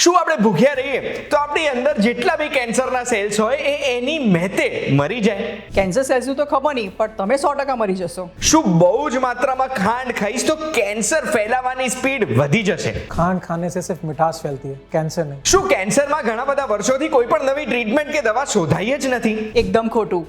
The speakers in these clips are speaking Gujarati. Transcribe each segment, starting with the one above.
શું આપણે ભૂખ્યા રહીએ તો આપણી અંદર જેટલા બી કેન્સરના સેલ્સ હોય એ એની મહેતે મરી જાય? કેન્સર સેલ્સનું તો ખબર નહીં, પણ તમે 100% મરી જશો. શું બહુ જ માત્રામાં ખાંડ ખાઈશ તો કેન્સર ફેલાવાની સ્પીડ વધી જશે? खांड खाने से सिर्फ मिठास फैलती है, कैंसर नहीं. શું કેન્સરમાં ઘણા બધા વર્ષોથી કોઈ પણ નવી ટ્રીટમેન્ટ કે દવા શોધાઈ જ નથી? એકદમ ખોટું.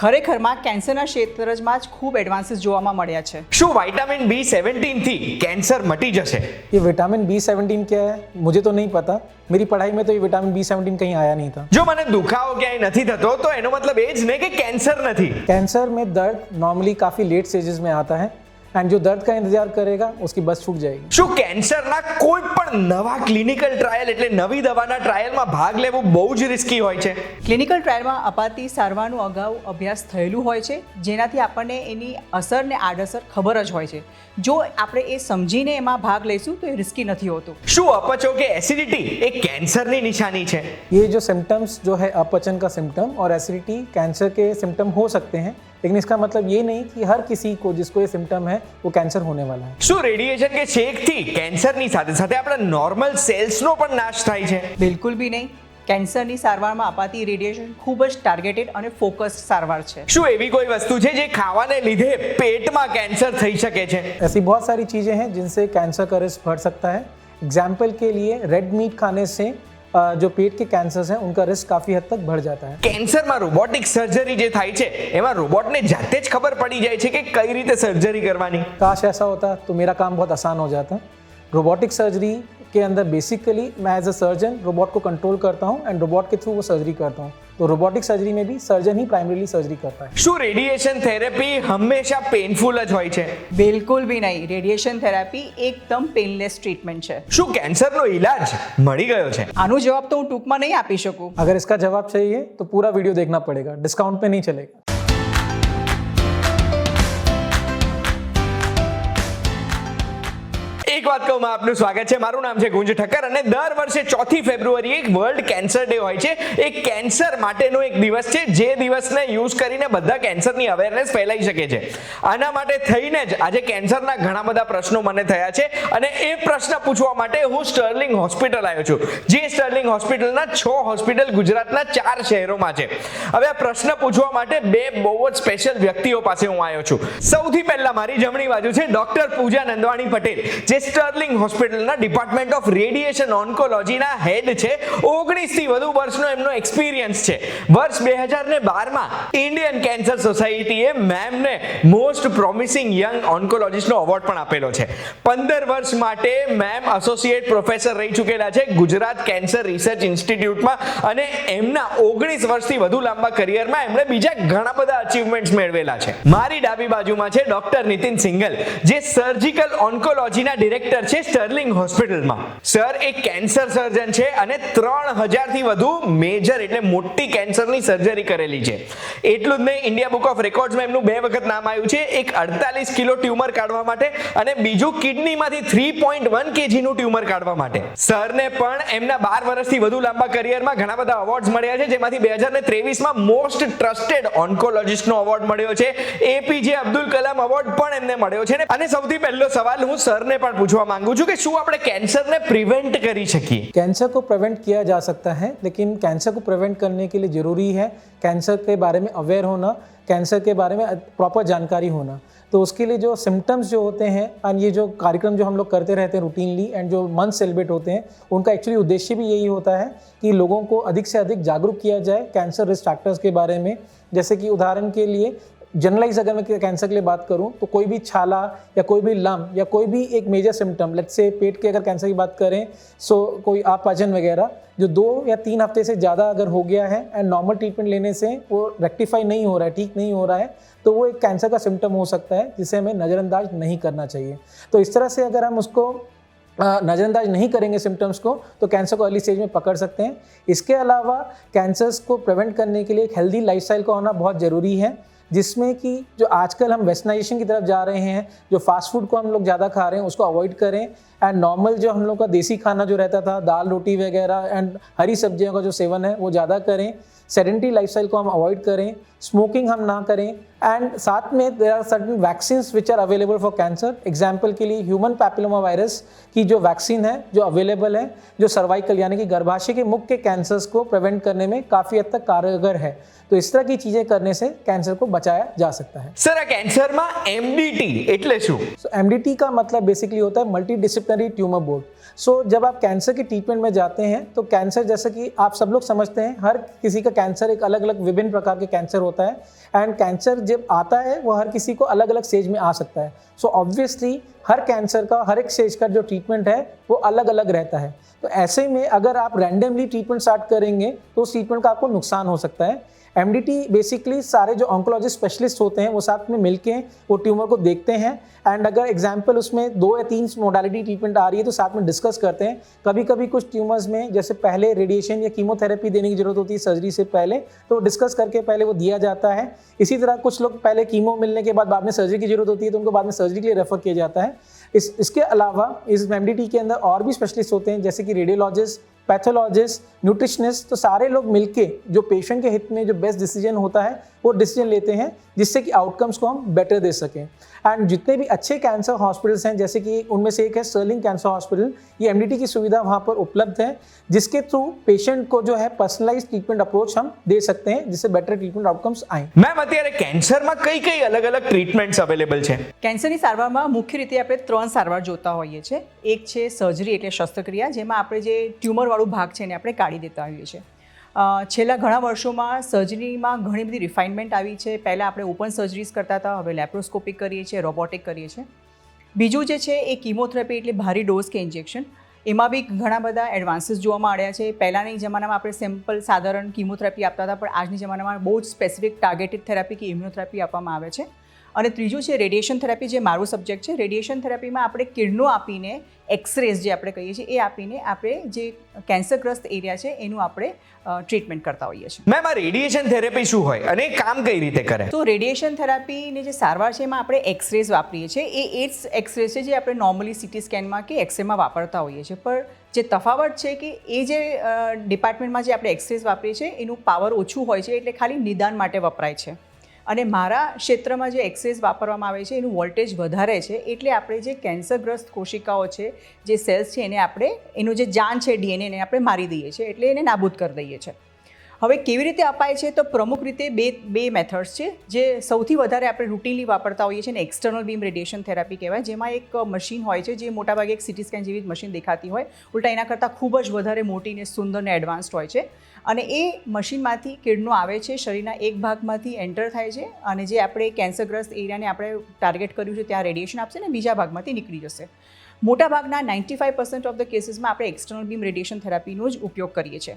ખરેખરમાં કેન્સરના ક્ષેત્રમાં જ ખૂબ એડવાન્સીસ જોવામાં મળ્યા છે. શું વિટામિન B17 થી કેન્સર મટી જશે? ये विटामिन B17 क्या है मुझे तो नहीं पता. मेरी पढ़ाई में तो ये विटामिन B17 कहीं आया नहीं था. જો મને દુખાવો ક્યાંય નથી થતો તો એનો મતલબ એ જ નહીં કે કેન્સર નથી. कैंसर में दर्द नॉर्मली काफ़ी लेट स्टेजेस में आता है एंड जो दर्द का इंतजार करेगा उसकी बस छूट जाएगी. શું કેન્સરના કોઈ પણ નવા ક્લિનિકલ ટ્રાયલ એટલે નવી દવાના ટ્રાયલમાં ભાગ લેવો બહુ જ રિસ્કી હોય છે? ક્લિનિકલ ટ્રાયલમાં અપાતી સારવારનું અગાઉ અભ્યાસ થયેલું હોય છે, જેનાથી આપણને એની અસર ને આડઅસર ખબર જ હોય છે. જો આપણે એ સમજીને એમાં ભાગ લઈશું તો એ રિસ્કી નથી હોતું. શું અપચો કે એસિડિટી એ કેન્સરની નિશાની છે? ये जो सिम्टम्स जो है अपचन का सिम्टम और एसिडिटी कैंसर के सिम्टम हो सकते हैं, लेकिन इसका मतलब ये नहीं कि हर किसी को जिसको ये सिम्टम है वो कैंसर होने वाला है. શું રેડિયેશન કે શેકથી કેન્સરની સાથે સાથે આપણા નોર્મલ સેલ્સનો પણ નાશ થાય છે? બિલકુલ બી નહીં. કેન્સરની સારવારમાં અપાતી રેડિયેશન ખૂબ જ ટાર્ગેટેડ અને ફોકસ્ડ સારવાર છે. શું એવી કોઈ વસ્તુ છે જે ખાવાને લીધે પેટમાં કેન્સર થઈ શકે છે? ऐसी बहुत सारी चीज़ें हैं जिनसे कैंसर का रिस्क बढ़ सकता है. एग्जाम्पल के लिए रेड मीट खाने से जो पेट के कैंसर्स हैं उनका रिस्क काफ़ी हद तक बढ़ जाता है. કેન્સરમાં રોબોટિક સર્જરી જે થાય છે એમાં રોબોટને જાતે જ ખબર પડી જાય છે કે કઈ રીતે સર્જરી કરવાની. काश ऐसा होता तो मेरा काम बहुत आसान हो जाता. रोबोटिक सर्जरी के अंदर बेसिकली मैं एज अ सर्जन रोबोट को कंट्रोल करता हूँ एंड रोबोट के थ्रू वो सर्जरी करता हूँ. तो रोबोटिक सर्जरी में भी सर्जन ही प्राइमरीली सर्जरी करता है. શું રેડિયેશન થેરેપી હંમેશા પેનફુલ જ હોય છે? બિલકુલ બી નહીં. રેડિયેશન થેરાપી એકદમ પેનલેસ ટ્રીટમેન્ટ છે. શું કેન્સરનો ઈલાજ મળી ગયો છે? આનો જવાબ તો હું ટૂંકમાં નહીં આપી શકું. अगर इसका जवाब चाहिए तो पूरा वीडियो देखना पड़ेगा, डिस्काउंट पे नहीं चलेगा. એક વાત કહું, આપનું સ્વાગત છે. મારું નામ છે ગુંજ ઠક્કર અને દર વર્ષે 4 ફેબ્રુઆરી એક વર્લ્ડ કેન્સર ડે હોય છે. એ કેન્સર માટેનો એક દિવસ છે જે દિવસને યુઝ કરીને બધા કેન્સરની અવેરનેસ ફેલાઈ શકે છે. આના માટે થઈને જ આજે કેન્સરના ઘણા બધા પ્રશ્નો મને થયા છે અને એ પ્રશ્ન પૂછવા માટે હું સ્ટર્લિંગ હોસ્પિટલ આવ્યો છું. જે સ્ટર્લિંગ હોસ્પિટલના 6 હોસ્પિટલ ગુજરાતના 4 શહેરોમાં છે. હવે આ પ્રશ્ન પૂછવા માટે બે બહુ જ સ્પેશિયલ વ્યક્તિઓ પાસે હું આવ્યો છું. સૌથી પહેલા મારી જમણી બાજુ છે ડોક્ટર પૂજા નંદવાણી પટેલ, જે સ્ટર્લિંગ હોસ્પિટલના ડિપાર્ટમેન્ટ ઓફ રેડિયેશન ઓન્કોલોજીના હેડ છે. 19 થી વધુ વર્ષનો એમનો એક્સપિરિયન્સ છે. વર્ષ 2012માં ઇન્ડિયન કેન્સર સોસાયટીએ મેમને મોસ્ટ પ્રોમિસિંગ યંગ ઓન્કોલોજિસ્ટનો એવોર્ડ પણ આપેલો છે. 15 વર્ષ માટે મેમ એસોસિએટ પ્રોફેસર રહી ચૂકેલા છે ગુજરાત કેન્સર રિસર્ચ ઇન્સ્ટિટ્યૂટમાં અને એમના 19 વર્ષથી વધુ લાંબા કરિયરમાં એમણે બીજા ઘણા બધા અચીવમેન્ટ્સ મેળવેલા છે. મારી ડાબી બાજુમાં છે ડોક્ટર નીતિન સિંઘલ, જે સર્જિકલ ઓન્કોલોજીના ડિરેક્ટર છે સ્ટર્લિંગ હોસ્પિટલમાં. સર એક કેન્સર સર્જન છે અને 3000 થી વધુ મેજર એટલે મોટી કેન્સરની સર્જરી કરેલી છે. એટલું જ નહીં, ઇન્ડિયા બુક ઓફ રેકોર્ડ્સમાં એમનું 2 વખત નામ આવ્યું છે. એક 48 કિલો ટ્યુમર કાઢવા માટે અને બીજું કિડનીમાંથી 3.1 kgનું ટ્યુમર કાઢવા માટે. સરને પણ એમના 12 વર્ષથી વધુ લાંબા કરિયરમાં ઘણા બધા એવોર્ડ્સ મળ્યા છે, જેમાંથી 2023માં મોસ્ટ ટ્રસ્ટેડ ઓન્કોલોજિસ્ટનો એવોર્ડ મળ્યો છે. એપીજે અબ્દુલ કલામ એવોર્ડ પણ એમને મળ્યો છે. અને સૌથી પહેલો સવાલ હું સરને પણ પૂછવા માંગુ છું કે શું આપણે કેન્સરને પ્રિવેન્ટ કરી શકીએ? कैंसर को प्रिवेंट किया जा सकता है, लेकिन कैंसर को प्रिवेंट करने के लिए ज़रूरी है कैंसर के बारे में अवेयर होना, कैंसर के बारे में प्रॉपर जानकारी होना. तो उसके लिए जो सिम्टम्स जो होते हैं और ये जो कार्यक्रम जो हम लोग करते रहते हैं रूटीनली एंड जो मंथ सेलिब्रेट होते हैं, उनका एक्चुअली उद्देश्य भी यही होता है कि लोगों को अधिक से अधिक जागरूक किया जाए कैंसर रिस्क फैक्टर्स के बारे में. जैसे कि उदाहरण के लिए जनरलाइज अगर मैं कैंसर के लिए बात करूं तो कोई भी छाला या कोई भी लम्प या कोई भी एक मेजर सिम्टम, लेट्स से पेट के अगर कैंसर की बात करें, सो कोई अपचन वगैरह जो 2 या 3 हफ्ते से ज़्यादा अगर हो गया है एंड नॉर्मल ट्रीटमेंट लेने से वो रेक्टिफाई नहीं हो रहा है, ठीक नहीं हो रहा है, तो वो एक कैंसर का सिम्टम हो सकता है जिसे हमें नज़रअंदाज नहीं करना चाहिए. तो इस तरह से अगर हम उसको नज़रअंदाज नहीं करेंगे सिम्टम्स को तो कैंसर को अर्ली स्टेज में पकड़ सकते हैं. इसके अलावा कैंसर्स को प्रिवेंट करने के लिए एक हेल्दी लाइफस्टाइल का होना बहुत ज़रूरी है. जिसमें कि जो आजकल हम वेस्टर्नाइजेशन की तरफ जा रहे हैं, जो फास्ट फूड को हम लोग ज़्यादा खा रहे हैं उसको अवॉइड करें, एंड नॉर्मल जो हम लोग का देसी खाना जो रहता था, दाल रोटी वगैरह एंड हरी सब्जियों का जो सेवन है वो ज़्यादा करें, सेडेंटरी लाइफस्टाइल को हम अवॉइड करें, स्मोकिंग हम ना करें, एंड साथ में there are certain vaccines which are available for cancer. Example के लिए ह्यूमन पैपिलोमा वायरस की जो वैक्सीन है जो अवेलेबल है, जो सर्वाइकल यानी कि गर्भाशय के मुख के कैंसर्स को प्रिवेंट करने में काफ़ी हद तक कारगर है। तो इस तरह की चीज़ें करने से कैंसर को बचाया जा सकता है। સર આ કેન્સરમાં MDT એટલે શું? MDT का मतलब बेसिकली होता है मल्टी डिसिप्लिनरी ट्यूमर बोर्ड। सो जब आप कैंसर के ट्रीटमेंट में जाते हैं तो कैंसर, जैसे कि आप सब लोग समझते हैं, हर किसी का कैंसर एक अलग अलग विभिन्न प्रकार के कैंसर होता है, एंड कैंसर जब आता है वो हर किसी को अलग अलग स्टेज में आ सकता है। सो ऑब्वियसली हर कैंसर का हर एक स्टेज का जो ट्रीटमेंट है वो अलग अलग रहता है। तो ऐसे में अगर आप रैंडमली ट्रीटमेंट स्टार्ट करेंगे तो उस ट्रीटमेंट का आपको नुकसान हो सकता है। MDT बेसिकली सारे जो ऑन्कोलॉजिस्ट स्पेशलिस्ट होते हैं वो साथ में मिलके वो ट्यूमर को देखते हैं, एंड अगर एग्जाम्पल उसमें 2 या 3 मोडालिटी ट्रीटमेंट आ रही है तो साथ में डिस्कस करते हैं। कभी कभी कुछ ट्यूमर्स में जैसे पहले रेडिएशन या कीमोथेरेपी देने की जरूरत होती है सर्जरी से पहले, तो डिस्कस करके पहले वो दिया जाता है। इसी तरह कुछ लोग पहले कीमो मिलने के बाद में सर्जरी की जरूरत होती है तो उनको बाद में सर्जरी के लिए रेफर किया जाता है। इसके अलावा इस MDT के अंदर और भी स्पेशलिस्ट होते हैं जैसे कि रेडियोलॉजिस्ट, पैथोलॉजिस्ट, न्यूट्रिशनिस्ट। तो सारे लोग मिलके जो पेशेंट के हित में जो बेस्ट डिसीजन होता है वो डिसीजन लेते हैं जिससे कि आउटकम्स को हम बेटर दे सकें। एंड जितने भी अच्छे कैंसर हॉस्पिटल्स हैं, जैसे कि उनमें से एक है स्टर्लिंग कैंसर हॉस्पिटल, ये MDT की सुविधा वहाँ पर उपलब्ध है जिसके थ्रू पेशेंट को जो है पर्सनलाइज ट्रीटमेंट अप्रोच हम दे सकते हैं जिससे बेटर ट्रीटमेंट आउटकम्स आए। મેમ અત્યારે કેન્સરમાં કઈ કઈ અલગ અલગ ટ્રીટમેન્ટ્સ અવેલેબલ છે? કેન્સરની સારવારમાં મુખ્ય રીતે આપણે 3 સારવાર જોતા હોઈએ છીએ। એક છે સર્જરી એટલે શસ્ત્રક્રિયા, જેમાં આપણે જે ટ્યુમરવાળું ભાગ છે એને આપણે કાઢી દેતા હોઈએ છીએ। છેલ્લા ઘણા વર્ષોમાં સર્જરીમાં ઘણી બધી રિફાઇનમેન્ટ આવી છે। પહેલાં આપણે ઓપન સર્જરીઝ કરતા હતા, હવે લેપ્રોસ્કોપિક કરીએ છીએ, રોબોટિક કરીએ છીએ। બીજું જે છે એ કીમોથેરાપી એટલે ભારી ડોઝ કે ઇન્જેક્શન, એમાં બી ઘણા બધા એડવાન્સીસ જોવામાં આવ્યા છે। પહેલાંની જમાનામાં આપણે સિમ્પલ સાધારણ કીમોથેરાપી આપતા હતા, પણ આજની જમાનામાં બહુ જ સ્પેસિફિક ટાર્ગેટેડ થેરાપી કે ઇમ્યુનોથેરાપી આપવામાં આવે છે। અને ત્રીજું છે રેડિયેશન થેરાપી, જે મારો સબ્જેક્ટ છે। રેડિયેશન થેરાપીમાં આપણે કિરણો આપીને, એક્સરેઝ જે આપણે કહીએ છીએ એ આપીને આપણે જે કેન્સરગ્રસ્ત એરિયા છે એનું આપણે ટ્રીટમેન્ટ કરતા હોઈએ છીએ। મેમ આ રેડિયેશન થેરેપી શું હોય અને એ કામ કઈ રીતે કરે? તો રેડિયેશન થેરાપીની જે સારવાર છે એમાં આપણે એક્સરેઝ વાપરીએ છીએ। એ જ એક્સરેઝ છે જે આપણે નોર્મલી CT સ્કેનમાં કે એક્સરેમાં વાપરતા હોઈએ છીએ, પણ જે તફાવત છે કે એ જે ડિપાર્ટમેન્ટમાં જે આપણે એક્સરેઝ વાપરીએ છીએ એનું પાવર ઓછું હોય છે, એટલે ખાલી નિદાન માટે વપરાય છે। અને મારા ક્ષેત્રમાં જે એક્સરેઝ વાપરવામાં આવે છે એનું વોલ્ટેજ વધારે છે, એટલે આપણે જે કેન્સરગ્રસ્ત કોશિકાઓ છે, જે સેલ્સ છે એને આપણે એનું જે જાન છે DNA ને આપણે મારી દઈએ છીએ, એટલે એને નાબૂદ કરી દઈએ છીએ। હવે કેવી રીતે અપાય છે? તો પ્રમુખ રીતે બે મેથડ્સ છે જે સૌથી વધારે આપણે રૂટીનલી વાપરતા હોઈએ છીએ, ને એક્સટર્નલ બીમ રેડિયેશન થેરાપી કહેવાય, જેમાં એક મશીન હોય છે જે મોટાભાગે એક CT સ્કેન જેવી જ મશીન દેખાતી હોય, ઉલટા એના કરતાં ખૂબ જ વધારે મોટી ને સુંદર ને એડવાન્સ્ડ હોય છે। અને એ મશીનમાંથી કિરણો આવે છે, શરીરના એક ભાગમાંથી એન્ટર થાય છે અને જે આપણે કેન્સરગ્રસ્ત એરિયાને આપણે ટાર્ગેટ કર્યું છે ત્યાં રેડિયેશન આપશે ને બીજા ભાગમાંથી નીકળી જશે। મોટાભાગના 95% ઓફ ધ કેસીસમાં આપણે એક્સટર્નલ બીમ રેડિયેશન થેરાપીનો જ ઉપયોગ કરીએ છીએ।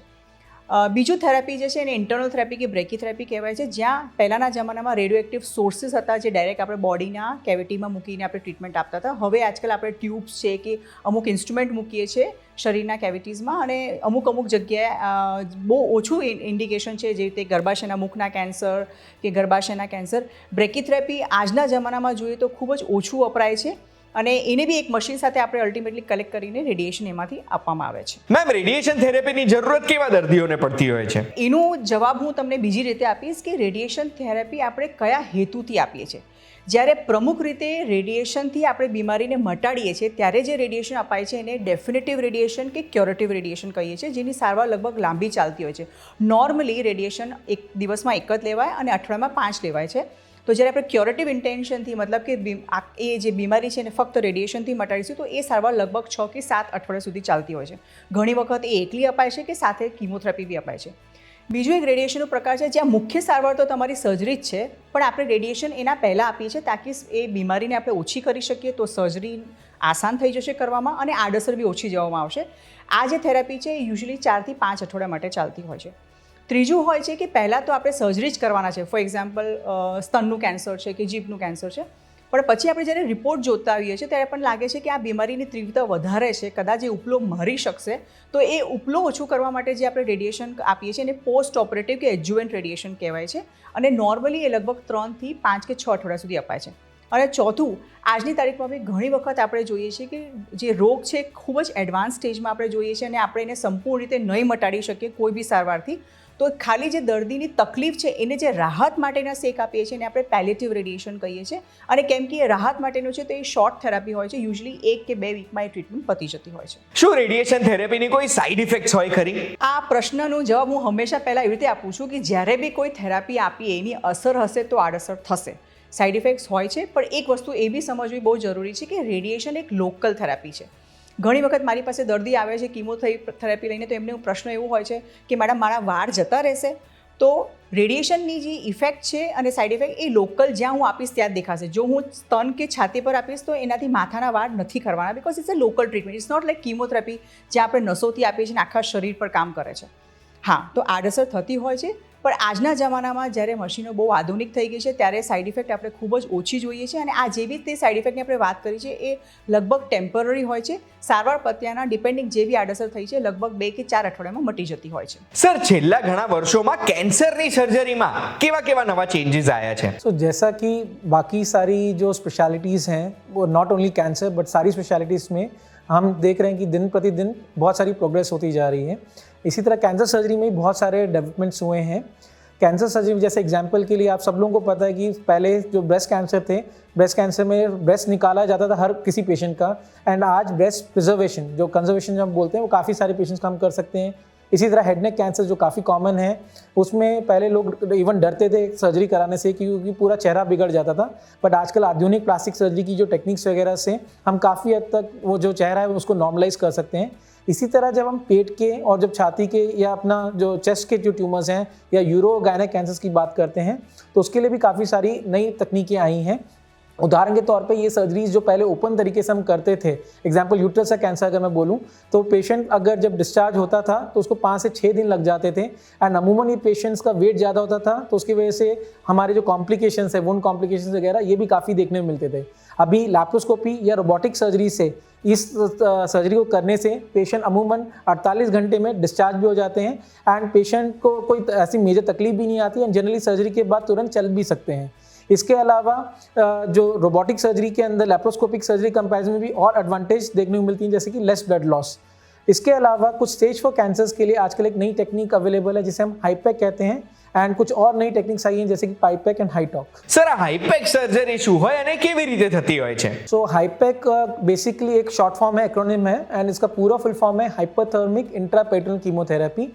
બીજું થેરાપી જે છે એને ઇન્ટરનલ થેરાપી કે બ્રેકીથેરાપી કહેવાય છે, જ્યાં પહેલાંના જમાનામાં રેડિયોએક્ટિવ સોર્સિસ હતા જે ડાયરેક્ટ આપણે બોડીના કેવિટીમાં મૂકીને આપણે ટ્રીટમેન્ટ આપતા હતા। હવે આજકાલ આપણે ટ્યુબ્સ છે કે અમુક ઇન્સ્ટ્રુમેન્ટ મૂકીએ છીએ શરીરના કેવિટીઝમાં, અને અમુક જગ્યાએ બહુ ઓછું ઇન્ડિકેશન છે, જેવી રીતે ગર્ભાશયના મુખના કેન્સર કે ગર્ભાશયના કેન્સર। બ્રેકીથેરાપી આજના જમાનામાં જોઈએ તો ખૂબ જ ઓછું વપરાય છે, અને એને બી એક મશીન સાથે આપણે અલ્ટિમેટલી કલેક્ટ કરીને રેડિયેશન એમાંથી આપવામાં આવે છે। મેમ રેડિયેશન થેરેપીની જરૂરત કેવા દર્દીઓને પડતી હોય છે? એનો જવાબ હું તમને બીજી રીતે આપીશ કે રેડિયેશન થેરાપી આપણે કયા હેતુથી આપીએ છીએ। જ્યારે પ્રમુખ રીતે રેડિયેશનથી આપણે બીમારીને મટાડીએ છીએ ત્યારે જે રેડિયેશન અપાય છે એને ડેફિનેટિવ રેડિયેશન કે ક્યોરેટિવ રેડિયેશન કહીએ છીએ, જેની સારવાર લગભગ લાંબી ચાલતી હોય છે। નોર્મલી રેડિયેશન એક દિવસમાં એક જ લેવાય અને અઠવાડિયામાં 5 લેવાય છે। તો જ્યારે આપણે ક્યોરેટિવ ઇન્ટેન્શનથી, મતલબ કે એ જે બીમારી છે એને ફક્ત રેડિયેશનથી મટાડીશું તો એ સારવાર લગભગ 6 કે 7 અઠવાડિયા સુધી ચાલતી હોય છે। ઘણી વખત એ એકલી અપાય છે કે સાથે કીમોથેરાપી બી અપાય છે। બીજું એક રેડિયેશનનો પ્રકાર છે જ્યાં મુખ્ય સારવાર તો તમારી સર્જરી જ છે, પણ આપણે રેડિયેશન એના પહેલાં આપીએ છીએ તાકી એ બીમારીને આપણે ઓછી કરી શકીએ, તો સર્જરી આસાન થઈ જશે કરવામાં અને આડઅસર બી ઓછી જવામાં આવશે। આ જે થેરાપી છે એ યુઝ્યુઅલી 4 થી 5 અઠવાડિયા માટે ચાલતી હોય છે। ત્રીજું હોય છે કે પહેલાં તો આપણે સર્જરી જ કરવાના છે। ફોર એક્ઝામ્પલ સ્તનનું કેન્સર છે કે જીભનું કેન્સર છે, પણ પછી આપણે જ્યારે રિપોર્ટ જોતા હોઈએ છીએ ત્યારે પણ લાગે છે કે આ બીમારીની તીવ્રતા વધારે છે, કદાચ એ ઉપલો મરી શકશે, તો એ ઉપલો ઓછું કરવા માટે જે આપણે રેડિયેશન આપીએ છીએ એને પોસ્ટ ઓપરેટિવ કે એડજુવેન્ટ રેડિયેશન કહેવાય છે, અને નોર્મલી એ લગભગ 3 થી 5 કે 6 અઠવાડિયા સુધી અપાય છે. અને ચોથું, આજની તારીખમાં બી ઘણી વખત આપણે જોઈએ છીએ કે જે રોગ છે ખૂબ જ એડવાન્સ સ્ટેજમાં આપણે જોઈએ છીએ અને આપણે એને સંપૂર્ણ રીતે નહીં મટાડી શકીએ કોઈ બી સારવારથી, તો ખાલી જે દર્દીની તકલીફ છે એને જે રાહત માટેના શેક આપીએ છીએ એને આપણે પેલેટિવ રેડિયેશન કહીએ છીએ. અને કેમ કે એ રાહત માટેનું છે તો એ શોર્ટ થેરાપી હોય છે, યુઝલી 1 કે 2 વીકમાં એ ટ્રીટમેન્ટ પતી જતી હોય છે. શું રેડિયેશન થેરેપીની કોઈ સાઇડ ઇફેક્ટ્સ હોય ખરી? આ પ્રશ્નનો જવાબ હું હંમેશા પહેલાં એવી રીતે આપું છું કે જ્યારે બી કોઈ થેરાપી આપીએ એની અસર હશે તો આડઅસર થશે, સાઇડ ઇફેક્ટ્સ હોય છે. પણ એક વસ્તુ એ બી સમજવી બહુ જરૂરી છે કે રેડિયેશન એક લોકલ થેરાપી છે. ઘણી વખત મારી પાસે દર્દી આવે છે કીમોથેરાપી લઈને, તો એમને પ્રશ્ન એવો હોય છે કે મેડમ મારા વાળ જતા રહેશે? તો રેડિયેશનની જે ઇફેક્ટ છે અને સાઇડ ઇફેક્ટ એ લોકલ જ્યાં હું આપીશ ત્યાં જ દેખાશે. જો હું સ્તન કે છાતી પર આપીશ તો એનાથી માથાના વાળ નથી ખરવાના, because it's a local treatment. It's not like chemotherapy જ્યાં આપણે નસોથી આપીએ છીએ અને આખા શરીર પર કામ કરે છે. હા, તો આડઅસર થતી હોય છે, પણ આજના જમાનામાં જ્યારે મશીનો બહુ આધુનિક થઈ ગઈ છે ત્યારે સાઇડ ઇફેક્ટ આપણે ખૂબ જ ઓછી જોઈએ છીએ. અને આ જેવી તે સાઇડ ઇફેક્ટની આપણે વાત કરી છે એ લગભગ ટેમ્પરરી હોય છે. સારવાર પત્યાના ડિપેન્ડિંગ જેવી આડઅસર થઈ છે લગભગ 2 કે 4 અઠવાડિયામાં મટી જતી હોય છે. સર, છેલ્લા ઘણા વર્ષોમાં કેન્સરની સર્જરીમાં કેવા કેવા નવા चेंजेस आया है? सो जैसा कि बाकी सारी जो स्पेशलिटीज़ हैं वो नॉट ओनली कैंसर बट सारी स्पेशलिटीज़ में हम देख रहे हैं कि दिन प्रतिदिन बहुत सारी प्रोग्रेस होती जा रही है. इसी तरह कैंसर सर्जरी में भी बहुत सारे डेवलपमेंट्स हुए हैं. कैंसर सर्जरी में जैसे एग्जांपल के लिए आप सब लोगों को पता है कि पहले जो ब्रेस्ट कैंसर थे, ब्रेस्ट कैंसर में ब्रेस्ट निकाला जाता था हर किसी पेशेंट का, एंड आज ब्रेस्ट प्रिजर्वेशन जो कंजर्वेशन जो हम बोलते हैं वो काफ़ी सारे पेशेंट्स का हम कर सकते हैं. इसी तरह हेड नेक कैंसर जो काफ़ी कॉमन है, उसमें पहले लोग इवन डरते थे सर्जरी कराने से क्योंकि पूरा चेहरा बिगड़ जाता था, बट आजकल आधुनिक प्लास्टिक सर्जरी की जो टेक्निक्स वगैरह से हम काफ़ी हद तक वो जो चेहरा है उसको नॉर्मलाइज कर सकते हैं. इसी तरह जब हम पेट के और जब छाती के या अपना जो चेस्ट के जो ट्यूमर्स हैं या यूरोगायनिक कैंसर्स की बात करते हैं तो उसके लिए भी काफ़ी सारी नई तकनीकें आई हैं. उदाहरण के तौर पे ये सर्जरीज जो पहले ओपन तरीके से हम करते थे, एग्जाम्पल यूट्रस का कैंसर अगर मैं बोलूँ तो पेशेंट अगर जब डिस्चार्ज होता था तो उसको 5 से 6 दिन लग जाते थे, एंड अमूमन ये पेशेंट्स का वेट ज़्यादा होता था तो उसकी वजह से हमारे जो कॉम्प्लिकेशंस है, वुंड कॉम्प्लिकेशंस वगैरह ये भी काफ़ी देखने में मिलते थे. अभी लैप्रोस्कोपी या रोबोटिक सर्जरी से इस सर्जरी को करने से पेशेंट अमूमन 48 घंटे में डिस्चार्ज भी हो जाते हैं, एंड पेशेंट को कोई ऐसी मेजर तकलीफ भी नहीं आती है, जनरली सर्जरी के बाद तुरंत चल भी सकते हैं. इसके अलावा जो रोबोटिक सर्जरी के अंदर लैप्रोस्कोपिक सर्जरी कंपैरिजन में भी और एडवांटेज देखने को मिलती हैं, जैसे कि लेस ब्लड लॉस. इसके अलावा कुछ स्टेज 4 कैंसर्स के लिए आजकल एक नई टेक्निक अवेलेबल है जिसे हम हाईपैक कहते हैं, एंड कुछ और नई टेक्निक्स आई हैं जैसे कि पाइपैक एंड हाईटॉक. સર, આ હાઈપેક સર્જરી શું હોય અને કેવી રીતે થતી હોય છે? सो हाईपैक बेसिकली एक शॉर्ट फॉर्म है, एक्रोनिम है, एंड इसका पूरा फुल फॉर्म है हाइपोथर्मिक इंट्रापेरिटोनियल कीमोथेरेपी.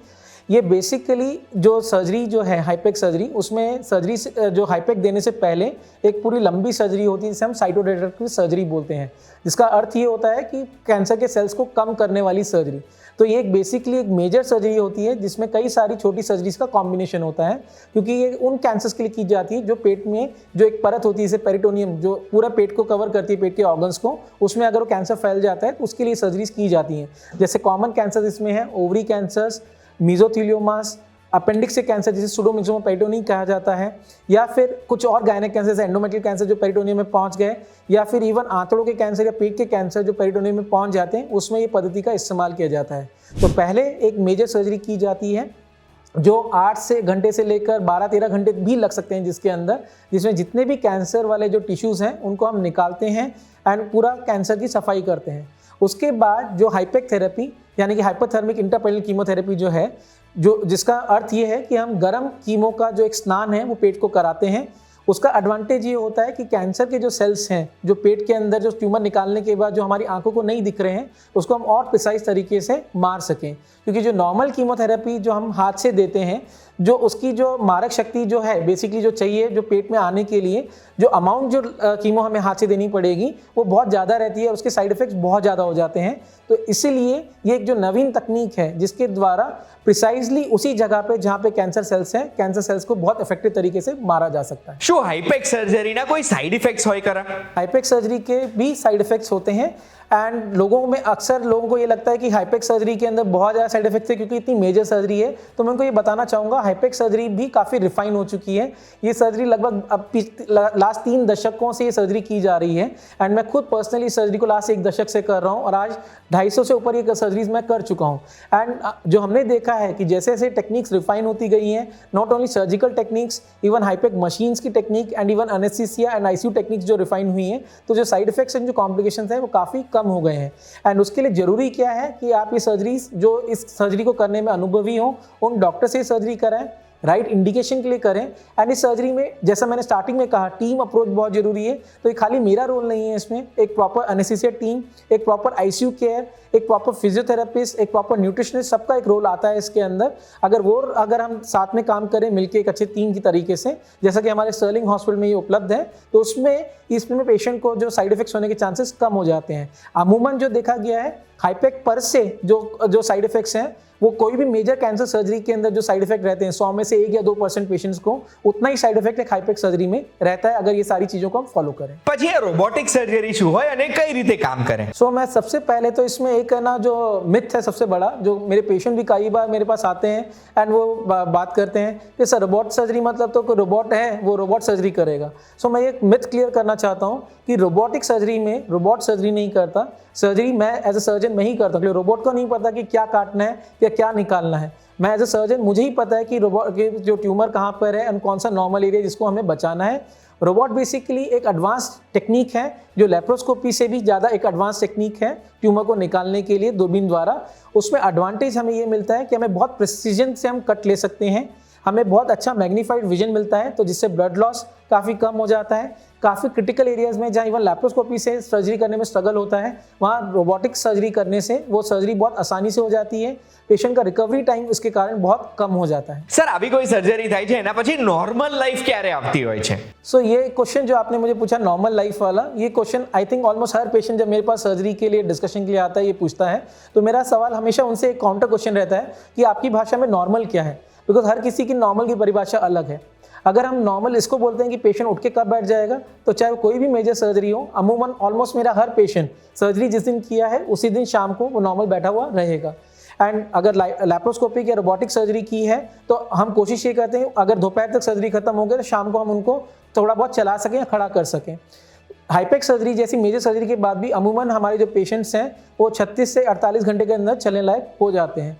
ये बेसिकली जो सर्जरी जो है हाईपैक सर्जरी, उसमें सर्जरी जो हाईपैक देने से पहले एक पूरी लंबी सर्जरी होती है जिसे हम साइटोडेक्टोमी सर्जरी बोलते हैं, जिसका अर्थ ये होता है कि कैंसर के सेल्स को कम करने वाली सर्जरी. तो ये एक बेसिकली एक मेजर सर्जरी होती है जिसमें कई सारी छोटी सर्जरीज का कॉम्बिनेशन होता है, क्योंकि ये उन कैंसर्स के लिए की जाती है जो पेट में जो एक परत होती है जैसे पेरिटोनियम जो पूरा पेट को कवर करती है, पेट के ऑर्गन्स को, उसमें अगर वो कैंसर फैल जाता है तो उसके लिए सर्जरीज की जाती हैं. जैसे कॉमन कैंसर इसमें है ओवरी कैंसर्स, मीजोथीलियोमास, अपेंडिक्स के कैंसर जिसे सुडोमिक्सोमा पेरिटोनियम कहा जाता है, या फिर कुछ और गायनिक कैंसर जैसे एंडोमेट्रियल कैंसर जो पेरिटोनियम में पहुंच गए, या फिर इवन आंतड़ों के कैंसर या पेट के कैंसर जो पेरिटोनियम में पहुंच जाते हैं, उसमें ये पद्धति का इस्तेमाल किया जाता है. तो पहले एक मेजर सर्जरी की जाती है जो 8 घंटे से लेकर 12-13 घंटे भी लग सकते हैं, जिसके अंदर जिसमें जितने भी कैंसर वाले जो टिश्यूज़ हैं उनको हम निकालते हैं एंड पूरा कैंसर की सफाई करते हैं. उसके बाद जो हाईपैक थेरेपी यानी कि हाइपोथर्मिक इंट्रापेरिटोनियल कीमोथेरेपी जो है, जो जिसका अर्थ ये है कि हम गर्म कीमो का जो एक स्नान है वो पेट को कराते हैं. उसका एडवांटेज ये होता है कि कैंसर के जो सेल्स हैं जो पेट के अंदर जो ट्यूमर निकालने के बाद जो हमारी आंखों को नहीं दिख रहे हैं उसको हम और प्रिसाइज तरीके से मार सकें, क्योंकि जो नॉर्मल कीमोथेरेपी जो हम हाथ से देते हैं जो उसकी जो मारक शक्ति जो है बेसिकली जो चाहिए जो पेट में आने के लिए जो अमाउंट जो कीमो हमें हाथ से देनी पड़ेगी वो बहुत ज़्यादा रहती है, उसके साइड इफ़ेक्ट्स बहुत ज़्यादा हो जाते हैं. तो इसीलिए ये एक जो नवीन तकनीक है जिसके द्वारा प्रिसाइजली उसी जगह पे जहाँ पे कैंसर सेल्स हैं, कैंसर सेल्स को बहुत इफेक्टिव तरीके से मारा जा सकता है. શું હાઈપેક સર્જરીના કોઈ સાઇડ ઇફેક્ટ્સ હોય ખરા? हाईपैक सर्जरी के भी साइड इफ़ेक्ट्स होते हैं, एंड लोगों में अक्सर लोगों को ये लगता है कि हाईपेक सर्जरी के अंदर बहुत ज़्यादा साइड इफेक्ट्स है क्योंकि इतनी मेजर सर्जरी है। तो मैं उनको ये बताना चाहूँगा हाईपेक सर्जरी भी काफ़ी रिफाइन हो चुकी है। ये सर्जरी लगभग अब लास्ट 3 दशकों से ये सर्जरी की जा रही है एंड मैं खुद पर्सनली सर्जरी को लास्ट 1 दशक से कर रहा हूँ और आज 250 से ऊपर ये सर्जरीज मैं कर चुका हूँ। एंड जो हमने देखा है कि जैसे जैसे टेक्निक्स रिफाइन होती गई हैं, not only surgical techniques, even हाईपेक मशीन्स की technique and even anaesthesia and ICU techniques जो रिफाइन हुई हैं, तो जो साइड इफेक्ट्स एंड जो कॉम्प्लिकेशंस हैं वो काफ़ी कम हो गए हैं। एंड उसके लिए ज़रूरी क्या है कि आप ये सर्जरीज जो इस सर्जरी को करने में अनुभवी हों उन डॉक्टर से सर्जरी कराएं, राइट इंडिकेशन के लिए करें। एंड इस सर्जरी में जैसा मैंने स्टार्टिंग में कहा टीम अप्रोच बहुत जरूरी है। तो ये खाली मेरा रोल नहीं है इसमें, एक प्रॉपर एनेस्थीसिया टीम, एक प्रॉपर आईसीयू केयर, एक प्रॉपर फिजियोथेरेपिस्ट, एक प्रॉपर न्यूट्रिशनिस्ट, सबका एक रोल आता है इसके अंदर। अगर हम साथ में काम करें मिलकर एक अच्छे टीम की तरीके से, जैसा कि हमारे स्टर्लिंग हॉस्पिटल में ये उपलब्ध है, तो इसमें पेशेंट को जो साइड इफेक्ट्स होने के चांसेस कम हो जाते हैं। अमूमन जो देखा गया है हाईपेक पर से जो साइड इफेक्ट्स हैं वो कोई भी मेजर कैंसर सर्जरी के अंदर जो साइड इफेक्ट रहते हैं 100 में से 1 या 2% पेशेंट्स को उतना ही साइड इफेक्ट एक हाईपेक सर्जरी में रहता है अगर ये सारी चीजों को हम फॉलो करें। પછી આ રોબોટિક સર્જરી શું હોય અને કઈ રીતે કામ કરે? मैं सबसे पहले तो इसमें एक है ना जो मिथ है सबसे बड़ा, जो मेरे पेशेंट भी कई बार मेरे पास आते हैं एंड वो बात करते हैं कि सर रोबोट सर्जरी मतलब तो कोई रोबोट है वो रोबोट सर्जरी करेगा। मैं एक मिथ क्लियर करना चाहता हूँ कि रोबोटिक सर्जरी में रोबोट सर्जरी नहीं करता, सर्जरी मैं एज अ सर्जन मैं ही करता हूँ। रोबोट को नहीं पता कि क्या काटना है या क्या निकालना है। मैं एज अ सर्जन मुझे ही पता है कि रोबोट की जो ट्यूमर कहाँ पर है एंड कौन सा नॉर्मल एरिया जिसको हमें बचाना है। रोबोट बेसिकली एक एडवांस टेक्निक है जो लेप्रोस्कोपी से भी ज़्यादा एक एडवांस टेक्निक है ट्यूमर को निकालने के लिए दूरबीन द्वारा। उसमें एडवांटेज हमें ये मिलता है कि हमें बहुत प्रिसीजन से हम कट ले सकते हैं, हमें बहुत अच्छा मैग्नीफाइड विजन मिलता है, तो जिससे ब्लड लॉस काफ़ी कम हो जाता है। काफ़ी क्रिटिकल एरियाज़ में जहाँ इवन लैप्रोस्कोपी से सर्जरी करने में स्ट्रगल होता है वहाँ रोबोटिक सर्जरी करने से वो सर्जरी बहुत आसानी से हो जाती है। पेशेंट का रिकवरी टाइम इसके कारण बहुत कम हो जाता है। સર આવી કોઈ સર્જરી થાય છે એના પછી નોર્મલ લાઈફ ક્યારે આવતી હોય છે? ये क्वेश्चन जो आपने मुझे पूछा नॉर्मल लाइफ वाला, ये question I think almost her patient जब मेरे पास सर्जरी के लिए डिस्कशन के लिए आता है ये पूछता है। तो मेरा सवाल हमेशा उनसे एक काउंटर क्वेश्चन रहता है कि आपकी भाषा में नॉर्मल क्या है, बिकॉज हर किसी की नॉर्मल की परिभाषा अलग है। अगर हम नॉर्मल इसको बोलते हैं कि पेशेंट उठ के कब बैठ जाएगा, तो चाहे कोई भी मेजर सर्जरी हो, अमूमन ऑलमोस्ट मेरा हर पेशेंट सर्जरी जिस दिन किया है उसी दिन शाम को वो नॉर्मल बैठा हुआ रहेगा। एंड अगर लैप्रोस्कोपिक या रोबोटिक सर्जरी की है तो हम कोशिश ये करते हैं अगर दोपहर तक सर्जरी खत्म हो गई तो शाम को हम उनको थोड़ा बहुत चला सकें या खड़ा कर सकें। हाईपेक सर्जरी जैसी मेजर सर्जरी के बाद भी अमूमन हमारे जो पेशेंट्स हैं वो 36 से 48 घंटे के अंदर चलने लायक हो जाते हैं।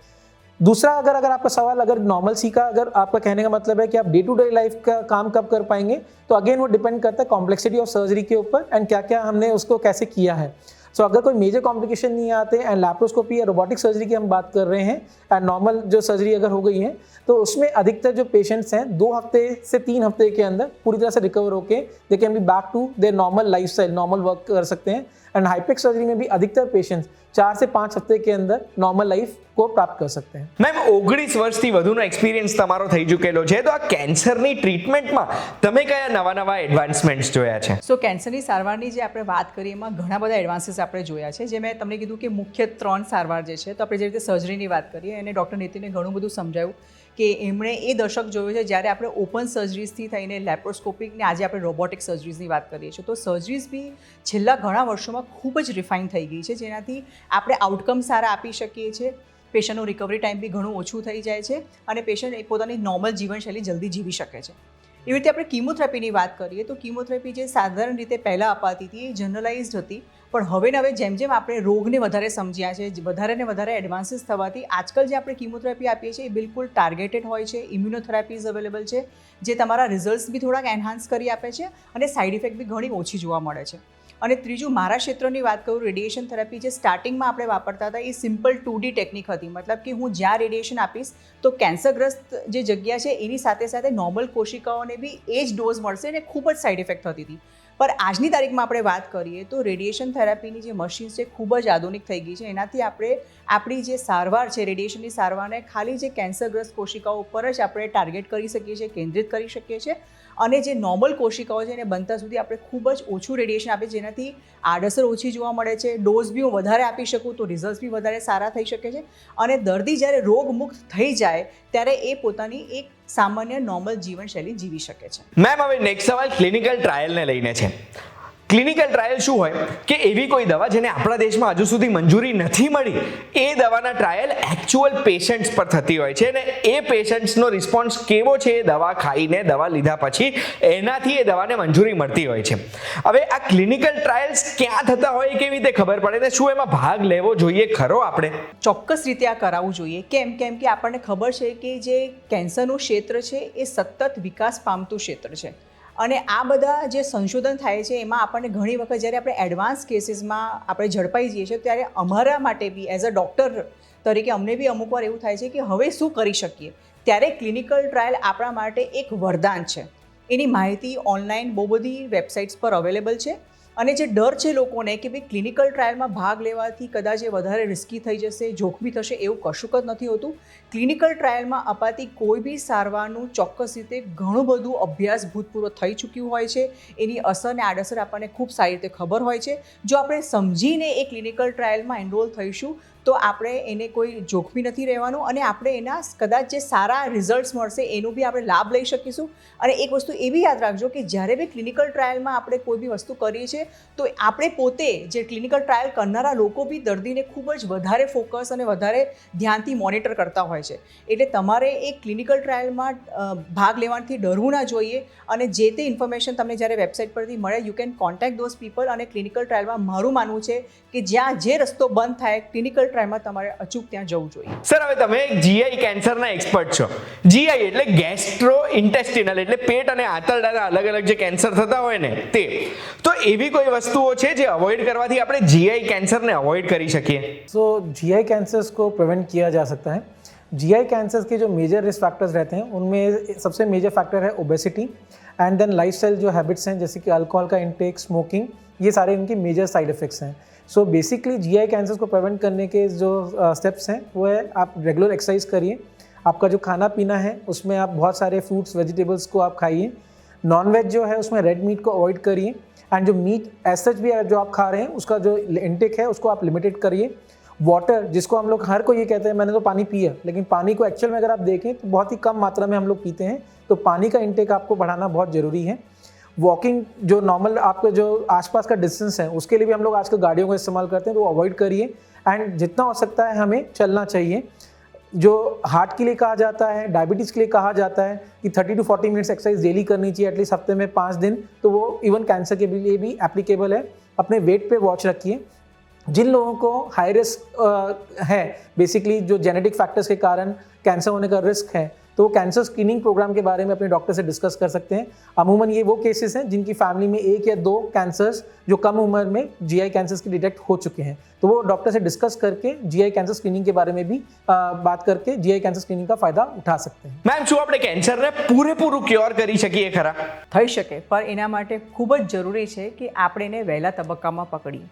दूसरा अगर आपका सवाल अगर नॉर्मल सी का अगर आपका कहने का मतलब है कि आप डे टू डे लाइफ का काम कब कर पाएंगे, तो अगेन वो डिपेंड करता है कॉम्प्लेक्सिटी ऑफ सर्जरी के ऊपर एंड क्या क्या हमने उसको कैसे किया है। अगर कोई मेजर कॉम्प्लिकेशन नहीं आते एंड लैप्रोस्कोपी या रोबोटिक सर्जरी की हम बात कर रहे हैं एंड नॉर्मल जो सर्जरी अगर हो गई है तो उसमें अधिकतर जो पेशेंट्स हैं 2 हफ्ते से 3 हफ्ते के अंदर पूरी तरह से रिकवर होकर they can be back to their normal lifestyle, normal work कर सकते हैं। एंड हाईपेक सर्जरी में भी अधिकतर पेशेंट्स 4 से 5 हफ्ते के अंदर नॉर्मल लाइफ को प्राप्त कर सकते हैं। મેમ 19 વર્ષથી વધુનો એક્સપિરિયન્સ તમારો થઈ ચૂકેલો છે, તો આ કેન્સરની ટ્રીટમેન્ટમાં તમે કયા નવા એડવાન્સમેન્ટ્સ જોયા છે? કેન્સરની સારવારની જે આપણે વાત કરીએ એમાં ઘણા બધા એડવાન્સીસ આપણે જોયા છે, જે મેં તમને કીધું કે મુખ્ય 3 સારવાર જે છે, તો આપણે જે રીતે સર્જરીની વાત કરીએ અને ડૉક્ટર નીતિને ઘણું બધું સમજાવ્યું કે એમણે એ દશક જોયું છે જ્યારે આપણે ઓપન સર્જરીઝથી થઈને લેપ્રોસ્કોપિક ને આજે આપણે રોબોટિક સર્જરીઝની વાત કરીએ છીએ, તો સર્જરીઝ બી છેલ્લા ઘણા વર્ષોમાં ખૂબ જ રિફાઇન થઈ ગઈ છે, જેનાથી આપણે આઉટકમ સારા આપી શકીએ છીએ, પેશન્ટનું રિકવરી ટાઈમ બી ઘણું ઓછું થઈ જાય છે અને પેશન્ટ પોતાની નોર્મલ જીવનશૈલી જલ્દી જીવી શકે છે। એવી રીતે આપણે કીમોથેરાપીની વાત કરીએ તો કીમોથેરાપી જે સાધારણ રીતે પહેલાં અપાતી હતી એ જનરલાઇઝડ હતી, પણ હવે જેમ જેમ આપણે રોગને વધારે સમજ્યા છે, વધારે ને વધારે એડવાન્સીસ થવાથી આજકાલ જે આપણે કીમોથેરાપી આપીએ છીએ એ બિલકુલ ટાર્ગેટેડ હોય છે, ઇમ્યુનોથેરાપીઝ અવેલેબલ છે જે તમારા રિઝલ્ટ્સ બી થોડાક એન્હાન્સ કરી આપે છે અને સાઇડ ઇફેક્ટ બી ઘણી ઓછી જોવા મળે છે। અને ત્રીજું મારા ક્ષેત્રની વાત કરું, રેડિયેશન થેરાપી જે સ્ટાર્ટિંગમાં આપણે વાપરતા હતા એ સિમ્પલ 2D ટેકનિક હતી, મતલબ કે હું જ્યાં રેડિયેશન આપીશ તો કેન્સરગ્રસ્ત જે જગ્યા છે એની સાથે સાથે નોર્મલ કોશિકાઓને બી એ જ ડોઝ મળશે અને ખૂબ જ સાઇડ ઇફેક્ટ થતી હતી। पर આજની તારીખમાં આપણે વાત કરીએ તો રેડિયેશન થેરાપીની જે મશીન્સ છે ખૂબ જ આધુનિક થઈ ગઈ છે, એનાથી આપણે આપણી જે સારવાર છે રેડિયેશનની સારવારને ખાલી જે કેન્સરગ્રસ્ત કોશિકાઓ ઉપર જ આપણે ટાર્ગેટ કરી શકીએ છીએ, કેન્દ્રિત કરી શકીએ છીએ અને જે નોર્મલ કોશિકાઓ છે એને બનતા સુધી આપણે ખૂબ જ ઓછું રેડિયેશન આપીએ જેનાથી આડઅસર ઓછી જોવા મળે છે, ડોઝ બી હું વધારે આપી શકું તો રિઝલ્ટ બી વધારે સારા થઈ શકે છે અને દર્દી જ્યારે રોગમુક્ત થઈ જાય ત્યારે એ પોતાની એક સામાન્ય નોર્મલ જીવનશૈલી જીવી શકે છે। મેમ હવે નેક્સ્ટ સવાલ ક્લિનિકલ ટ્રાયલને લઈને છે। ક્લિનિકલ ટ્રાયલ શું હોય કે એવી કોઈ દવા જેને આપણા દેશમાં હજુ સુધી મંજૂરી નથી મળી એ દવાના ટ્રાયલ એકચ્યુઅલ પેશન્ટ્સ પર થતી હોય છે અને એ પેશન્ટ્સનો રિસ્પોન્સ કેવો છે એ દવા ખાઈને દવા લીધા પછી એનાથી એ દવાને મંજૂરી મળતી હોય છે. હવે આ ક્લિનિકલ ટ્રાયલ્સ ક્યાં થતા હોય કેવી રીતે ખબર પડે ને શું એમાં ભાગ લેવો જોઈએ ખરો આપણે? ચોક્કસ રીતે આ કરાવવું જોઈએ. કેમ કે આપણને ખબર છે કે જે કેન્સરનું ક્ષેત્ર છે એ સતત વિકાસ પામતું ક્ષેત્ર છે અને આ બધા જે સંશોધન થાય છે એમાં આપણને ઘણી વખત જ્યારે આપણે એડવાન્સ કેસીસમાં આપણે ઝડપાઈ જઈએ છીએ ત્યારે અમારા માટે બી એઝ અ ડૉક્ટર તરીકે અમને બી અમુક વાર એવું થાય છે કે હવે શું કરી શકીએ, ત્યારે ક્લિનિકલ ટ્રાયલ આપણા માટે એક વરદાન છે. એની માહિતી ઓનલાઈન બહુ બધી વેબસાઇટ્સ પર અવેલેબલ છે અને જે ડર છે લોકોને કે ભાઈ ક્લિનિકલ ટ્રાયલમાં ભાગ લેવાથી કદાચ એ વધારે રિસ્કી થઈ જશે, જોખમી થશે, એવું કશું જ નથી હોતું. ક્લિનિકલ ટ્રાયલમાં અપાતી કોઈ બી સારવારનું ચોક્કસ રીતે ઘણું બધું અભ્યાસ ભૂતપૂર્વ થઈ ચૂક્યું હોય છે. એની અસર ને આડઅસર આપણને ખૂબ સારી રીતે ખબર હોય છે. જો આપણે સમજીને એ ક્લિનિકલ ટ્રાયલમાં એનરોલ થઈશું તો આપણે એને કોઈ જોખમી નથી રહેવાનું અને આપણે એના કદાચ જે સારા રિઝલ્ટ્સ મળશે એનું બી આપણે લાભ લઈ શકીશું. અને એક વસ્તુ એવી યાદ રાખજો કે જ્યારે બી ક્લિનિકલ ટ્રાયલમાં આપણે કોઈ બી વસ્તુ કરીએ છીએ તો આપણે પોતે જે ક્લિનિકલ ટ્રાયલ કરનારા લોકો બી દર્દીને ખૂબ જ વધારે ફોકસ અને વધારે ધ્યાનથી મોનિટર કરતા હોય છે. એટલે તમારે એ ક્લિનિકલ ટ્રાયલમાં ભાગ લેવાથી ડરવું ના જોઈએ અને જે તે ઇન્ફોર્મેશન તમને જ્યારે વેબસાઇટ પરથી મળે you can contact those people. અને ક્લિનિકલ ટ્રાયલમાં મારું માનવું છે કે જ્યાં જે રસ્તો બંધ થાય ક્લિનિકલ ટ્રાયલમાં તમારે અચૂક ત્યાં જવું જોઈએ. સર, હવે તમે જીઆઈ કેન્સરના એક્સપર્ટ છો. જીઆઈ એટલે ગેસ્ટ્રો ઇન્ટેસ્ટિનલ, એટલે પેટ અને આંતરડાના અલગ અલગ જે કેન્સર થતા હોય ને તે. તો એવી કોઈ વસ્તુઓ છે જે અવોઇડ કરવાથી આપણે જીઆઈ કેન્સરને અવોઇડ કરી શકીએ? सो जीआई कैंसर्स को प्रिवेंट किया जा सकता है. जीआई कैंसर्स के जो मेजर रिस्क फैक्टर्स रहते हैं उनमें सबसे मेजर फैक्टर है ओबेसिटी एंड देन लाइफस्टाइल जो हैबिट्स हैं जैसे कि अल्कोहल का इंटेक, स्मोकिंग, ये सारे इनकी मेजर साइड इफेक्ट्स हैं. सो बेसिकली जीआई कैंसर्स को प्रिवेंट करने के जो स्टेप्स हैं वो है आप रेगुलर एक्सरसाइज करिए, आपका जो खाना पीना है उसमें आप बहुत सारे फ्रूट्स वेजिटेबल्स को आप खाइए, नॉन-वेज जो है उसमें रेड मीट को अवॉइड करिए एंड जो मीट एज सच भी जो आप खा रहे हैं उसका जो इंटेक है उसको आप लिमिटेड करिए. वाटर, जिसको हम लोग हर कोई ये कहते हैं मैंने तो पानी पिया, लेकिन पानी को एक्चुअल में अगर आप देखें तो बहुत ही कम मात्रा में हम लोग पीते हैं. तो पानी का इंटेक आपको बढ़ाना बहुत ज़रूरी है. वॉकिंग, जो नॉर्मल आपका जो आसपास का डिस्टेंस है उसके लिए भी हम लोग आजकल गाड़ियों का इस्तेमाल करते हैं तो अवॉइड करिए. एंड जितना हो सकता है हमें चलना चाहिए. जो हार्ट के लिए कहा जाता है, डायबिटीज़ के लिए कहा जाता है कि 30 to 40 मिनट्स एक्सरसाइज डेली करनी चाहिए एटलीस्ट हफ्ते में 5 दिन. तो वो इवन कैंसर के लिए भी एप्लीकेबल है. अपने वेट पे वॉच रखिए. जिन लोगों को हाई रिस्क है बेसिकली जो जेनेटिक फैक्टर्स के कारण कैंसर होने का रिस्क है तो कैंसर स्क्रीनिंग प्रोग्राम के बारे में अपने डॉक्टर से डिस्कस कर सकते हैं. अमूमन ये वो केसेस हैं जिनकी फैमिली में 1 या 2 कैंसर्स जो कम उम्र में जीआई कैंसर्स के डिटेक्ट हो चुके हैं तो वो डॉक्टर से डिस्कस करके जीआई कैंसर स्क्रीनिंग के बारे में भी बात करके जीआई कैंसर स्क्रीनिंग का फायदा उठा सकते हैं. મેમ, શું આપણે કેન્સરને પૂરેપૂરું ક્યોર કરી શકીએ ખરા? થઈ શકે, પણ એના માટે ખૂબ જ જરૂરી છે કે આપણે એને વહેલા તબક્કામાં પકડીએ.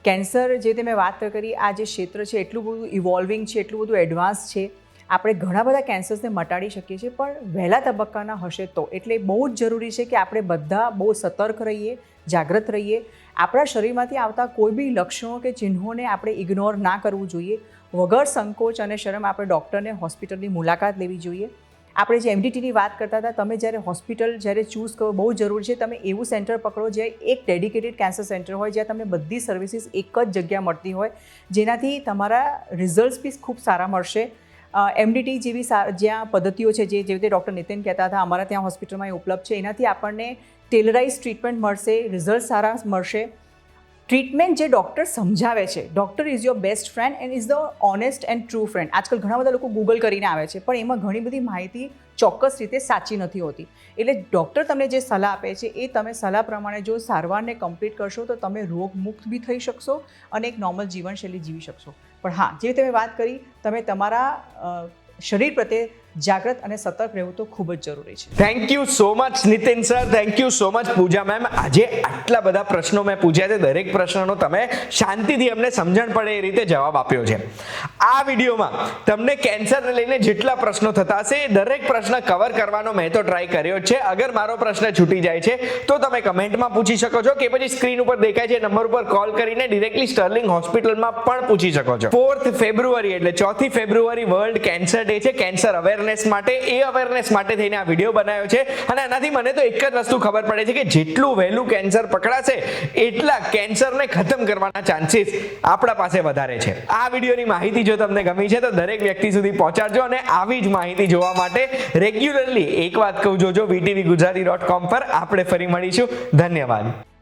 કેન્સર જે તે મેં વાત કરી, આ જે ક્ષેત્ર છે એટલું બધું ઇવોલ્વિંગ છે, એટલું બધું એડવાન્સ છે. આપણે ઘણા બધા કેન્સર્સને મટાડી શકીએ છીએ પણ વહેલા તબક્કાના હશે તો. એટલે બહુ જ જરૂરી છે કે આપણે બધા બહુ સતર્ક રહીએ, જાગૃત રહીએ. આપણા શરીરમાંથી આવતા કોઈ બી લક્ષણો કે ચિહ્નોને આપણે ઇગ્નોર ના કરવું જોઈએ. વગર સંકોચ અને શરમ આપણે ડૉક્ટરને હોસ્પિટલની મુલાકાત લેવી જોઈએ. આપણે જે એમડીટીની વાત કરતા હતા, તમે જ્યારે હોસ્પિટલ જ્યારે ચૂઝ કરો બહુ જરૂરી છે. તમે એવું સેન્ટર પકડો જે એક ડેડિકેટેડ કેન્સર સેન્ટર હોય, જ્યાં તમને બધી સર્વિસીસ એક જ જગ્યા મળતી હોય, જેનાથી તમારા રિઝલ્ટ્સ બી ખૂબ સારા મળશે. એમડીટી જેવી જ્યાં પદ્ધતિઓ છે જેવી રીતે ડૉક્ટર નીતિન કહેતા હતા અમારા ત્યાં હોસ્પિટલમાં એ ઉપલબ્ધ છે, એનાથી આપણને ટેલરાઇઝ ટ્રીટમેન્ટ મળશે, રિઝલ્ટ સારા મળશે. ટ્રીટમેન્ટ જે ડૉક્ટર સમજાવે છે, doctor is your best friend and is the honest and true friend. આજકાલ ઘણા બધા લોકો ગૂગલ કરીને આવે છે પણ એમાં ઘણી બધી માહિતી ચોક્કસ રીતે સાચી નથી હોતી. એટલે ડૉક્ટર તમને જે સલાહ આપે છે એ તમે સલાહ પ્રમાણે જો સારવારને કમ્પ્લીટ કરશો તો તમે રોગમુક્ત બી થઈ શકશો અને એક નોર્મલ જીવનશૈલી જીવી શકશો. પણ હા, જે તમે વાત કરી, તમે તમારા શરીર પ્રત્યે જાગૃત અને સતર્ક રહેવું તો ખૂબ જ જરૂરી છે. Thank you so much Nitin sir, thank you so much Pooja ma'am. આજે આટલા બધા પ્રશ્નો મેં પૂછ્યા છે, દરેક પ્રશ્નનો તમે શાંતિથી અમને સમજણ પડે એ રીતે જવાબ આપ્યો છે. આ વિડીયોમાં તમને કેન્સરને લઈને જેટલા પ્રશ્નો થતા હશે એ દરેક પ્રશ્ન કવર કરવાનો મેં તો ટ્રાય કર્યો છે. અગર મારો પ્રશ્ન છૂટી જાય છે તો તમે કમેન્ટમાં પૂછી શકો છો કે પછી સ્ક્રીન ઉપર દેખાય છે નંબર ઉપર કોલ કરીને ડિરેક્ટલી સ્ટર્લિંગ હોસ્પિટલમાં પણ પૂછી શકો છો. 4th ફેબ્રુઆરી એટલે 4th ફેબ્રુઆરી વર્લ્ડ કેન્સર ડે ડે છે કેન્સર અવેરનેસ માટે, એ અવેરનેસ માટે થઈને આ વિડીયો બનાવ્યો છે. અને આનાથી મને તો એક જ વસ્તુ ખબર પડે છે કે જેટલું વહેલું કેન્સર પકડાશે એટલા કેન્સરને ખતમ કરવાના ચાન્સીસ આપણા પાસે વધારે છે. આ વિડીયોની માહિતી જો તમને ગમી છે તો દરેક વ્યક્તિ સુધી પહોંચાડજો અને આવી જ માહિતી જોવા માટે રેગ્યુલરલી એક વાત કહું જોજો VTVgujarati.com પર. આપણે ફરી મળીશું. ધન્યવાદ.